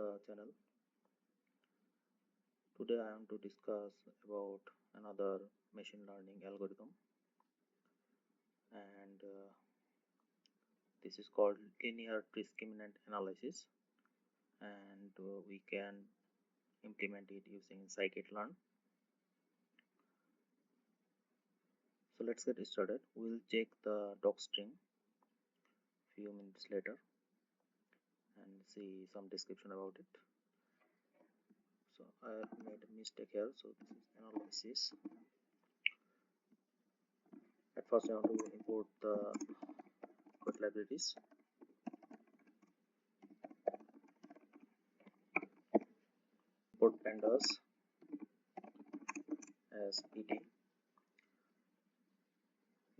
the channel. Today I am to discuss about another machine learning algorithm, and this is called linear discriminant analysis, and we can implement it using Scikit-Learn. So let's get started. We'll check the doc string few minutes later and see some description about it. So I have made a mistake here, so this is analysis. At first I want to import the code libraries. Import pandas as PD.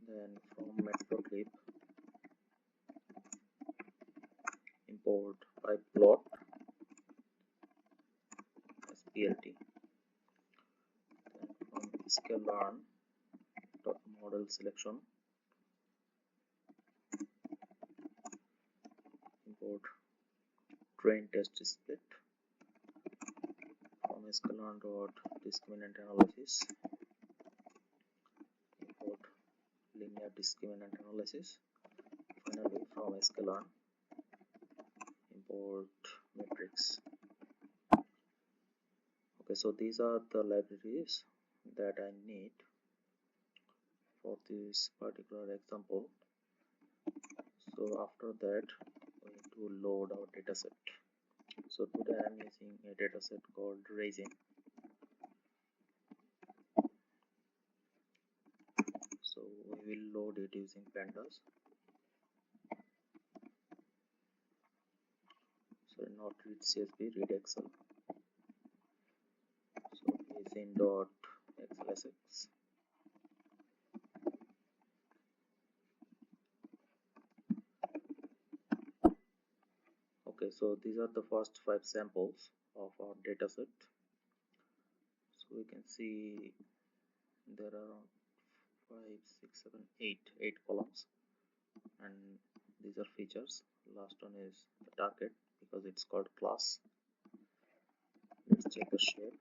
Then from matplotlib import pyplot as plt. Then from sklearn model selection import train test split. From sklearn discriminant analysis import linear discriminant analysis. Finally, from sklearn import matrix. Okay, so these are the libraries that I need for this particular example. So after that we need to load our dataset. So today I am using a dataset called raisin. So we will load it using pandas. So not read CSV, read Excel. So raisin.xlsx. Okay, so these are the first 5 samples of our dataset. So we can see there are 5, 6, 7, 8 columns, and these are features. Last one is the target because it's called class. Let's check the shape.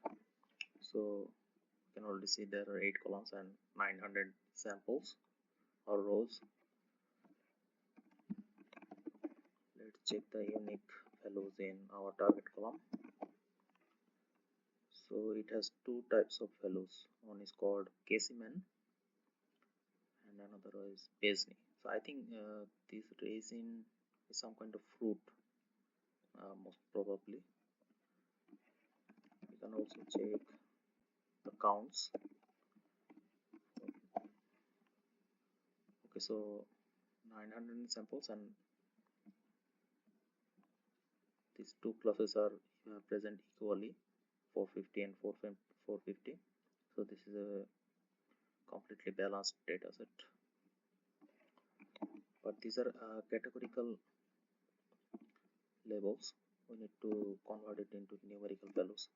So you can already see there are 8 columns and 900 samples or rows. Let's check the unique values in our target column. So it has 2 types of values. One is called 𝐾𝐢𝐬𝐬 and another is 𝐵𝐴𝐺𝐻. So I think this raisin is some kind of fruit, most probably. You can also check the counts. Okay, so 900 samples and these 2 classes are present equally, 450 and 450. So this is a completely balanced data set. But these are categorical labels. We need to convert it into numerical values.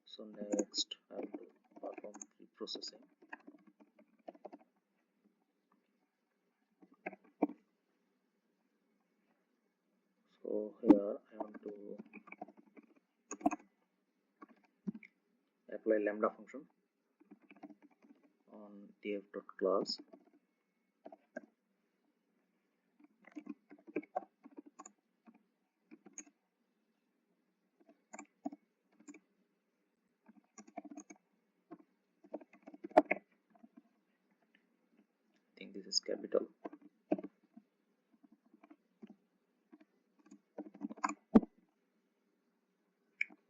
So next I will perform preprocessing. So here I want to apply lambda function on df.class. I think this is capital.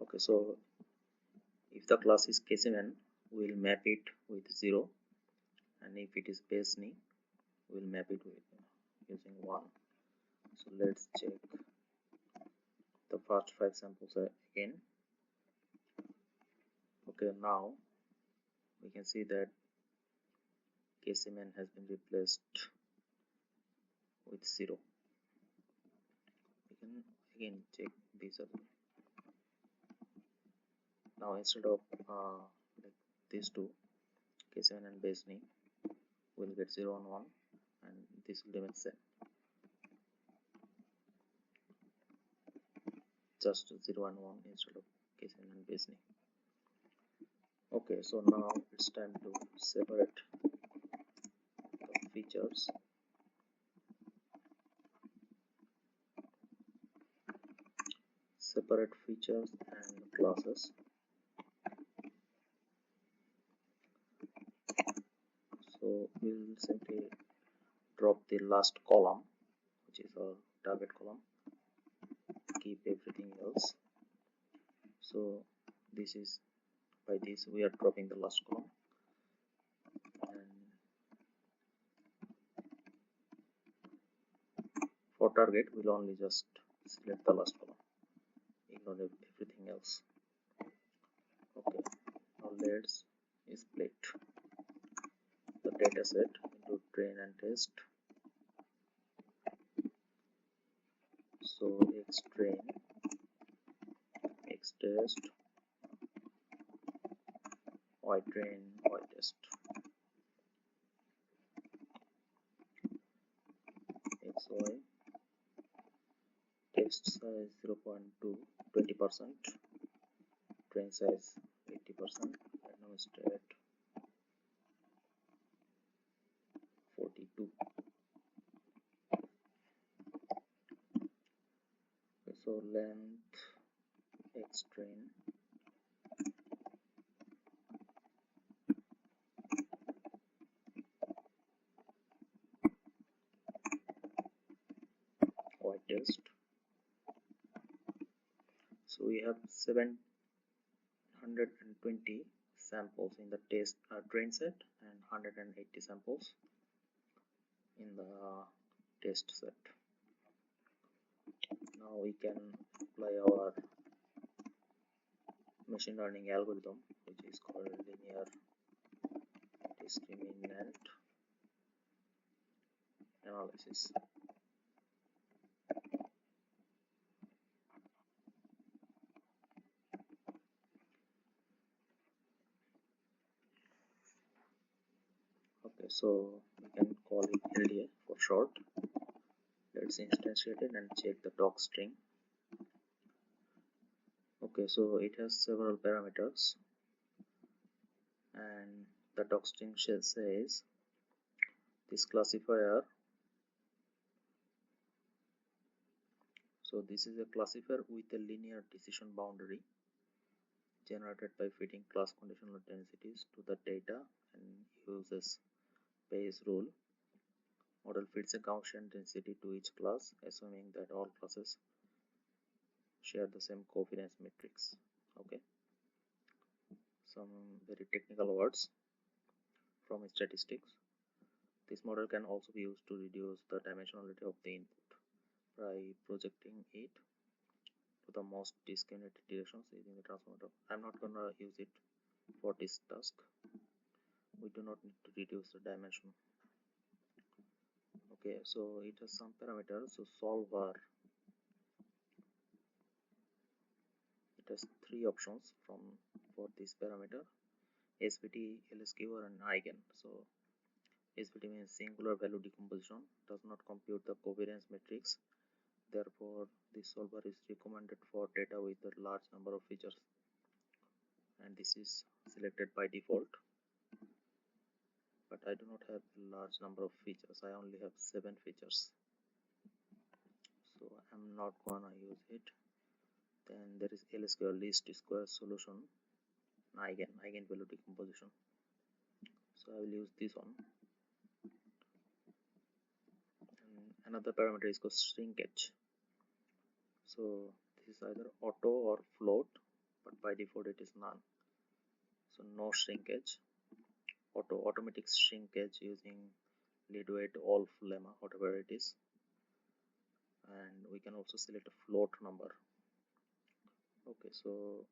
Okay, so if the class is 𝐾𝐢𝐬𝐬, we will map it with 0, and if it is 𝐵𝐴𝐺𝐻, we will map it with using 1. So let's check the first 5 samples again. Okay, now we can see that 𝐾𝐢𝐬𝐬 has been replaced with 0. We can again check these other. Now instead of like these two, 𝐾𝐢𝐬𝐬 and 𝐵𝐴𝐺𝐻, we'll get 0 and 1, and this will remain same. just 0 and 1 instead of Gaussian and Bézier. Okay, so now it's time to separate the features. Separate features and classes. So we'll simply drop the last column, which is our target column, keep everything else. So this is, by this we are dropping the last column, and for target we'll only just select the last column, ignore everything else. Okay, now let's split the dataset into train and test. So X train, X test, Y train, Y test. XY, test size 0.2, 20%, train size 80%, random state 42. Okay, so length X train, Y test. So we have 720 samples in the test train set and 180 samples in the test set. Now we can apply our machine learning algorithm, which is called linear discriminant analysis. Okay, so we can call it LDA for short. Let's instantiate it and check the doc string. Okay, so it has several parameters, and the doc string says this classifier. So this is a classifier with a linear decision boundary generated by fitting class conditional densities to the data and uses Bayes rule. Model fits a Gaussian density to each class, assuming that all classes share the same covariance matrix. Okay, some very technical words from statistics. This model can also be used to reduce the dimensionality of the input by projecting it to the most discriminated directions using the transformer. I'm not gonna use it for this task. We do not need to reduce the dimension. Okay, so it has some parameters. So solver, it has three options for this parameter: SVT, LSQ, and eigen. So SVT means singular value decomposition, does not compute the covariance matrix. Therefore, this solver is recommended for data with a large number of features, and this is selected by default. But I do not have a large number of features. I only have 7 features, so I'm not gonna use it. Then there is LSQ, least square solution, eigenvalue decomposition. So I will use this one. And another parameter is called shrinkage. So this is either auto or float, but by default it is none. So no shrinkage. Automatic shrinkage using 𝗿𝗏𝗊 lemma, whatever it is. And we can also select a float number. Okay, so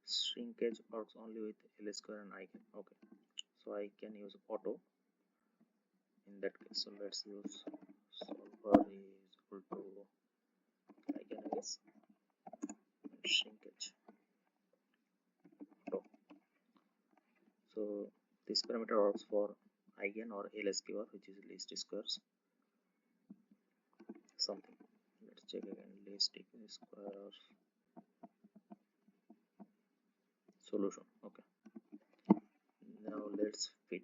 shrinkage works only with LSQ and eigen. Okay, so I can use auto in that case. So let's use solver is equal to eigenvalues and shrinkage auto. So this parameter works for eigen or 𝐿SQR, which is least squares something. Let's check again, least squares solution. Okay, now let's fit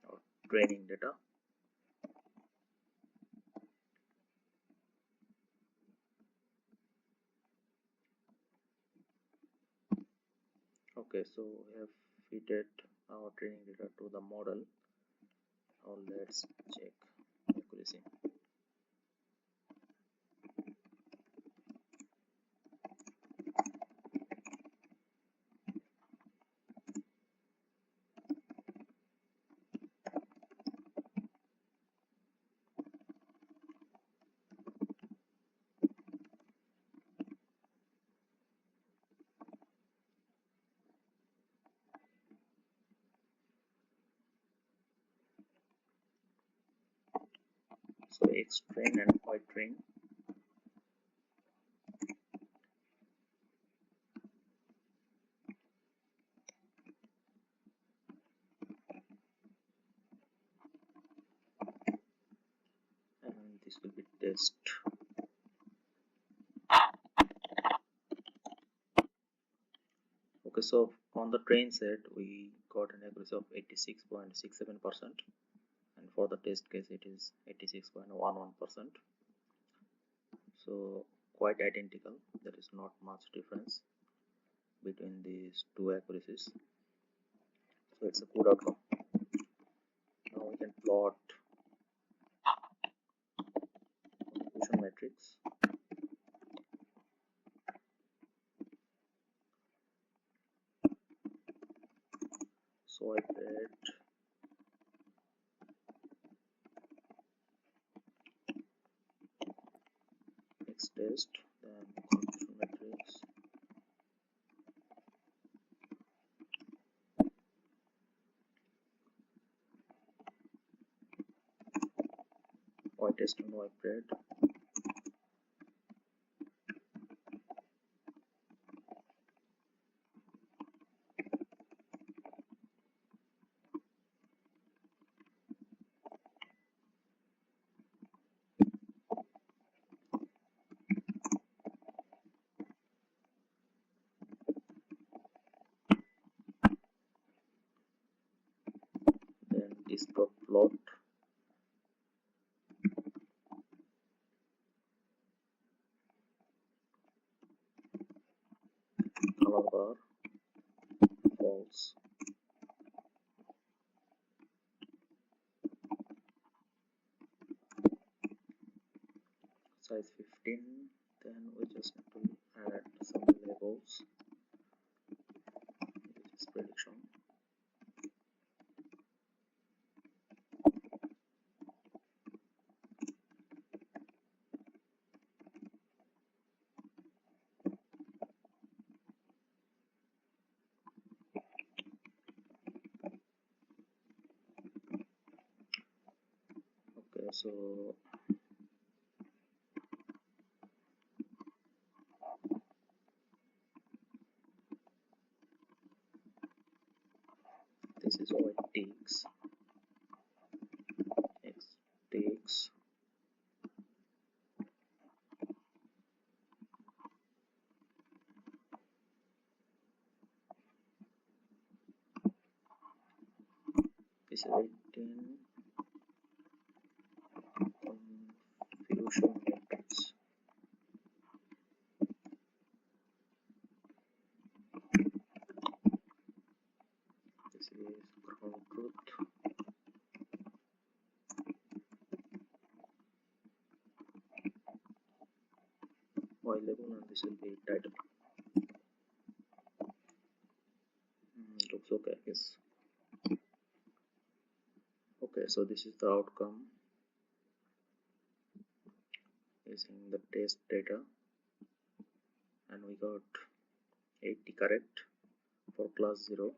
our training data. Okay, so we have fitted our training data to the model. Now let's check accuracy. So X train and Y train. And this will be test. Okay, so on the train set we got an accuracy of 86.67%, and for the test case it is 86.11%. So quite identical, there is not much difference between these two accuracies, so it's a good outcome. Now we can plot contribution matrix. So I read X test, then contribution matrix, Y test and Y bread. Then this plot color bar false, size 15. Then we just need to add some labels, which is prediction. Okay, so this is what it takes. X takes this is 18 confusion matrix. This is ground truth. Y level, and this will be title. Looks okay, I guess. Okay, so this is the outcome using the test data, and we got 80 correct for class 0.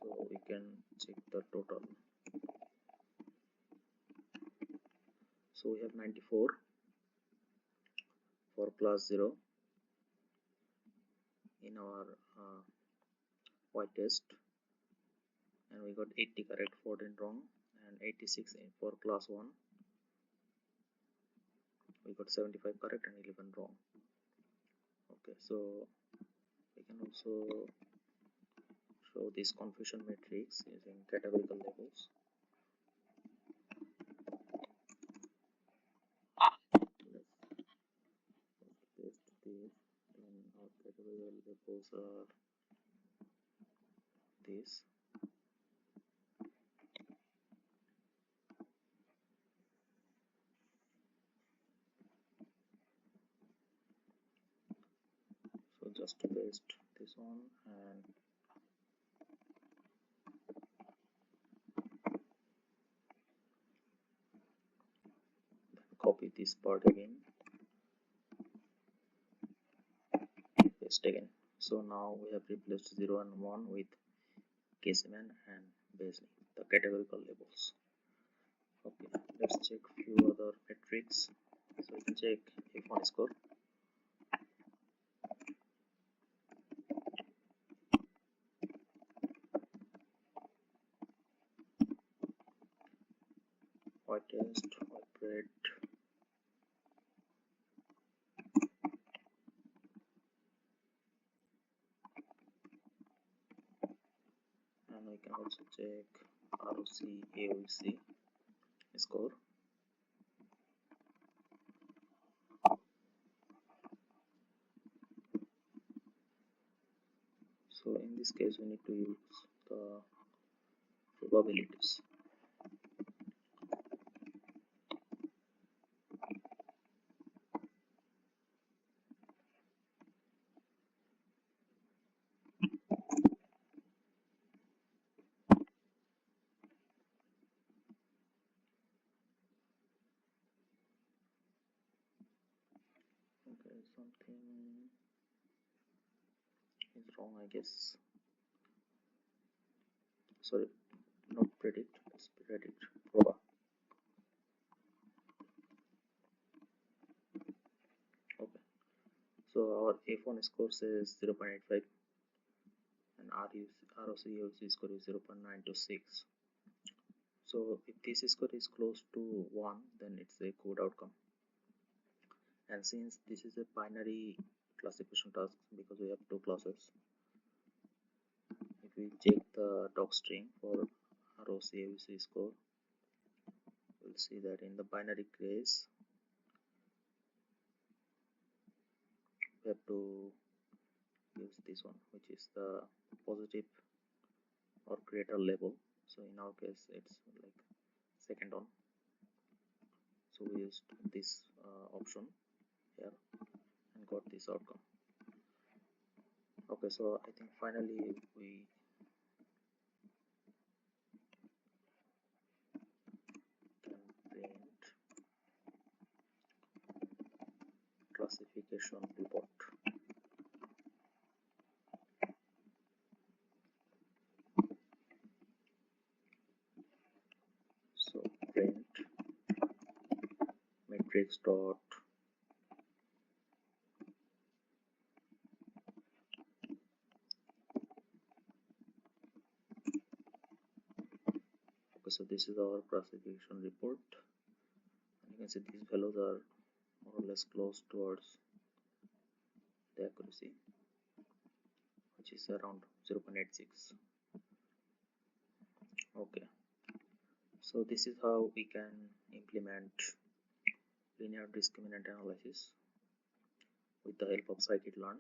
So we can check the total. So we have 94 for class 0 in our Y test, and we got 80 correct, 14 wrong, and 86 for class 1. We got 75 correct and 11 wrong. Okay, so we can also show this confusion matrix using categorical labels. Let's paste this, and our categorical labels are this. So just paste this one and copy this part again, paste again. So now we have replaced 0 and 1 with 𝐾𝐲𝐬 and 𝐵𝐻, the categorical labels. Okay, let's check few other metrics. So we can check F1 score. White test, white bread, and we can also check ROC-AOC score. So in this case we need to use the probabilities. Okay, something is wrong, I guess. Sorry, not predict, it's predict proba. Okay, so our F1 score says 0.85 and ROC-AOC score is 0.926. So if this score is close to 1, then it's a good outcome. And since this is a binary classification task, because we have two classes, if we check the docstring for ROC-AOC score, we'll see that in the binary case we have to use this one, which is the positive or greater label. So in our case it's like second on, so we used this option here and got this outcome. Okay, so I think finally we can print classification report. So print matrix dot okay, so this is our classification report, and you can see these values are more or less close towards the accuracy, which is around 0.86. Okay, so this is how we can implement linear discriminant analysis with the help of Scikit-Learn.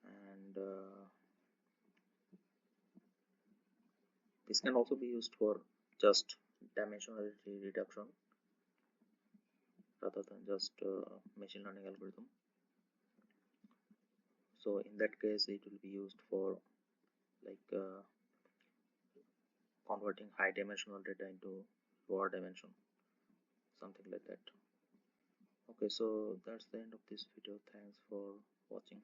And this can also be used for just dimensionality reduction rather than just machine learning algorithm. So in that case it will be used for like converting high dimensional data into lower dimension, something like that. Okay, so that's the end of this video. Thanks for watching.